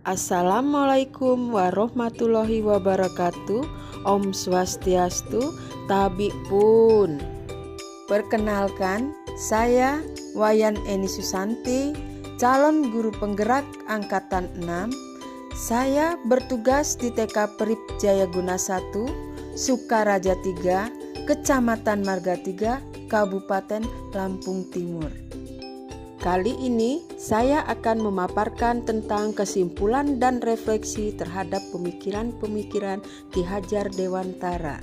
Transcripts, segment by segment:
Assalamualaikum warahmatullahi wabarakatuh. Om Swastiastu, Tabi pun. Perkenalkan, saya Wayan Eni Susanti, calon guru penggerak angkatan 6. Saya bertugas di TK Perip Jayaguna 1, Sukaraja 3, Kecamatan Marga 3, Kabupaten Lampung Timur. Kali ini saya akan memaparkan tentang kesimpulan dan refleksi terhadap pemikiran-pemikiran Ki Hajar Dewantara.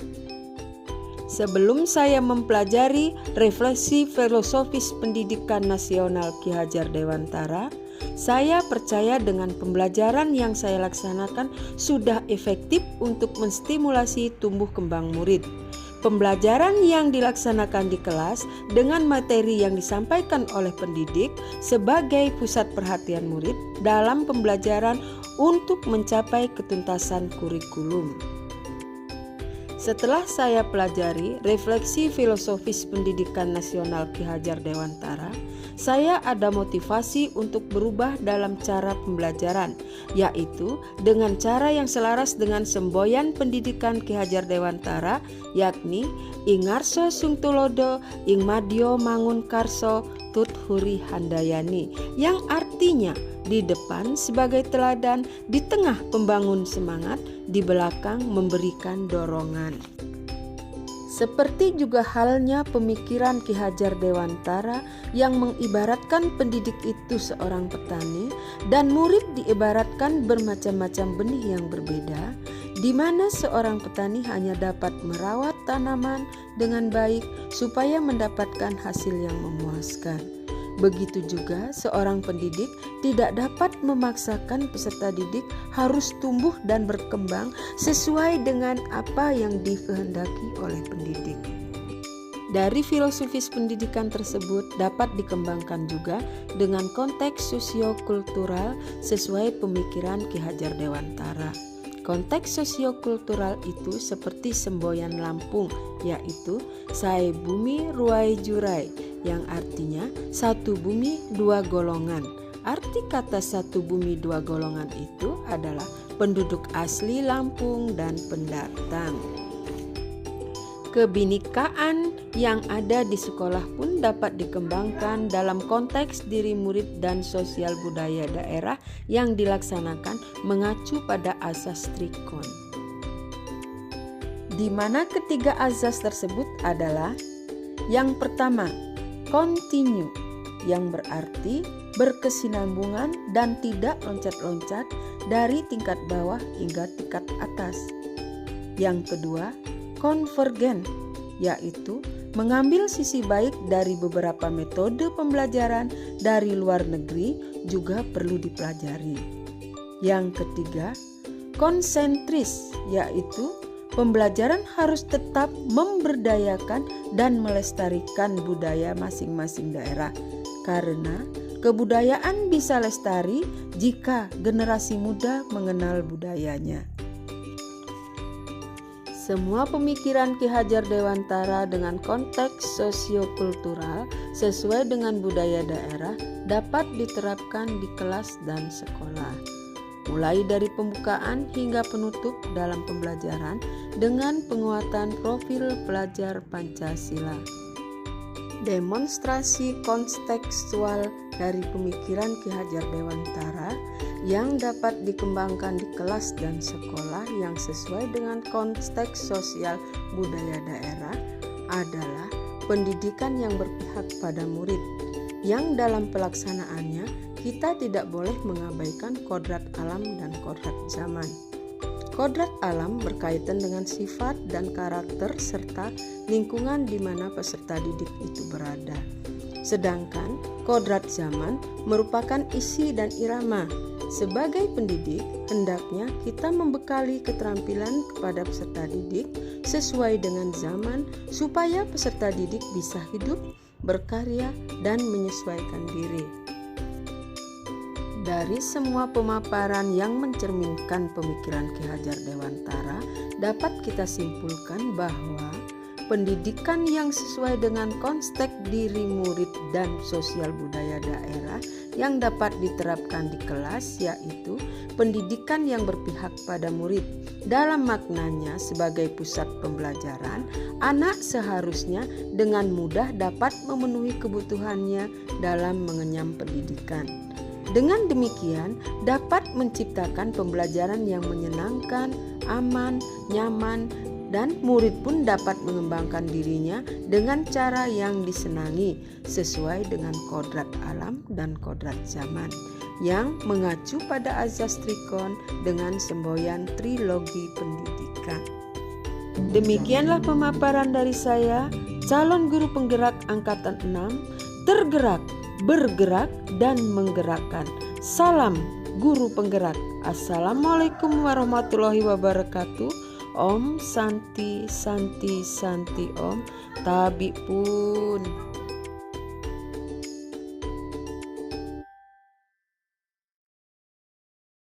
Sebelum saya mempelajari refleksi filosofis pendidikan nasional Ki Hajar Dewantara, saya percaya dengan pembelajaran yang saya laksanakan sudah efektif untuk menstimulasi tumbuh kembang murid. Pembelajaran yang dilaksanakan di kelas dengan materi yang disampaikan oleh pendidik sebagai pusat perhatian murid dalam pembelajaran untuk mencapai ketuntasan kurikulum. Setelah saya pelajari refleksi filosofis pendidikan nasional Ki Hajar Dewantara, saya ada motivasi untuk berubah dalam cara pembelajaran, yaitu dengan cara yang selaras dengan semboyan pendidikan Ki Hajar Dewantara, yakni Ingarso Sungtulodo, Ing Madyo Mangun Karso, Tut Huri Handayani, yang artinya di depan sebagai teladan, di tengah pembangun semangat, di belakang memberikan dorongan. Seperti juga halnya pemikiran Ki Hajar Dewantara yang mengibaratkan pendidik itu seorang petani dan murid diibaratkan bermacam-macam benih yang berbeda, di mana seorang petani hanya dapat merawat tanaman dengan baik supaya mendapatkan hasil yang memuaskan. Begitu juga seorang pendidik tidak dapat memaksakan peserta didik harus tumbuh dan berkembang sesuai dengan apa yang dikehendaki oleh pendidik. Dari filosofis pendidikan tersebut dapat dikembangkan juga dengan konteks sosiokultural sesuai pemikiran Ki Hajar Dewantara. Konteks sosiokultural itu seperti semboyan Lampung, yaitu Sae Bumi Ruai Jurai, yang artinya satu bumi dua golongan. Arti kata satu bumi dua golongan itu adalah penduduk asli Lampung dan pendatang. Kebinekaan yang ada di sekolah pun dapat dikembangkan dalam konteks diri murid dan sosial budaya daerah yang dilaksanakan mengacu pada asas Trikon. Di mana ketiga azas tersebut adalah yang pertama, continue, yang berarti berkesinambungan dan tidak loncat-loncat dari tingkat bawah hingga tingkat atas. Yang kedua, konvergen, yaitu mengambil sisi baik dari beberapa metode pembelajaran dari luar negeri juga perlu dipelajari. Yang ketiga, konsentris, yaitu pembelajaran harus tetap memberdayakan dan melestarikan budaya masing-masing daerah, karena kebudayaan bisa lestari jika generasi muda mengenal budayanya. Semua pemikiran Ki Hajar Dewantara dengan konteks sosiokultural sesuai dengan budaya daerah dapat diterapkan di kelas dan sekolah, mulai dari pembukaan hingga penutup dalam pembelajaran dengan penguatan profil pelajar Pancasila. Demonstrasi kontekstual dari pemikiran Ki Hajar Dewantara yang dapat dikembangkan di kelas dan sekolah yang sesuai dengan konteks sosial budaya daerah adalah pendidikan yang berpihak pada murid, yang dalam pelaksanaannya kita tidak boleh mengabaikan kodrat alam dan kodrat zaman. Kodrat alam berkaitan dengan sifat dan karakter serta lingkungan di mana peserta didik itu berada. Sedangkan kodrat zaman merupakan isi dan irama. Sebagai pendidik, hendaknya kita membekali keterampilan kepada peserta didik sesuai dengan zaman supaya peserta didik bisa hidup, berkarya, dan menyesuaikan diri. Dari semua pemaparan yang mencerminkan pemikiran Ki Hajar Dewantara, dapat kita simpulkan bahwa pendidikan yang sesuai dengan konteks diri murid dan sosial budaya daerah yang dapat diterapkan di kelas, yaitu pendidikan yang berpihak pada murid. Dalam maknanya sebagai pusat pembelajaran, anak seharusnya dengan mudah dapat memenuhi kebutuhannya dalam mengenyam pendidikan. Dengan demikian, dapat menciptakan pembelajaran yang menyenangkan, aman, nyaman, dan murid pun dapat mengembangkan dirinya dengan cara yang disenangi sesuai dengan kodrat alam dan kodrat zaman yang mengacu pada azas trikon dengan semboyan trilogi pendidikan. Demikianlah pemaparan dari saya, calon guru penggerak angkatan 6, tergerak, bergerak, dan menggerakkan. Salam guru penggerak. Assalamualaikum warahmatullahi wabarakatuh. Om Santi Santi Santi Om Tabi Pun.